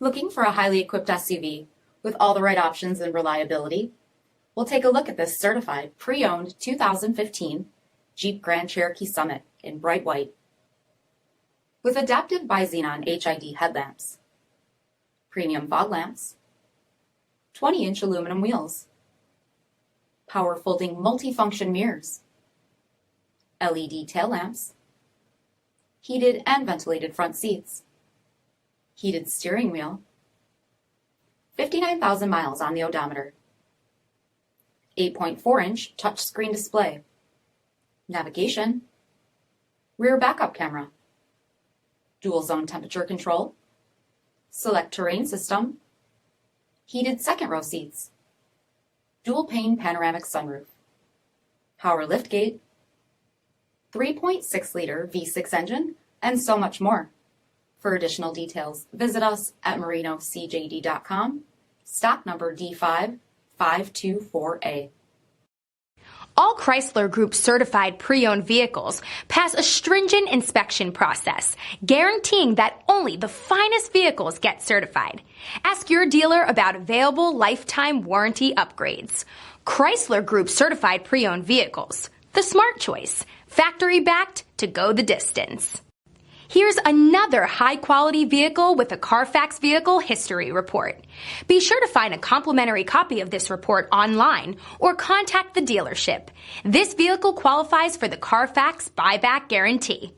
Looking for a highly equipped SUV with all the right options and reliability? We'll take a look at this certified, pre-owned 2015 Jeep Grand Cherokee Summit in bright white. With adaptive BI-XENON HID headlamps, premium fog lamps, 20-inch aluminum wheels, power folding multifunction mirrors, LED tail lamps, heated and ventilated front seats, heated steering wheel, 59,000 miles on the odometer, 8.4-inch touchscreen display, navigation, rear backup camera, dual zone temperature control, SELEC-TERRAIN system, heated second row seats, dual pane panoramic sunroof, power liftgate, 3.6-liter V6 engine, and so much more. For additional details, visit us at marinocjd.com, stock number D5524A. All Chrysler Group certified pre-owned vehicles pass a stringent inspection process, guaranteeing that only the finest vehicles get certified. Ask your dealer about available lifetime warranty upgrades. Chrysler Group certified pre-owned vehicles, the smart choice, factory backed to go the distance. Here's another high-quality vehicle with a Carfax Vehicle History Report. Be sure to find a complimentary copy of this report online or contact the dealership. This vehicle qualifies for the Carfax Buyback Guarantee.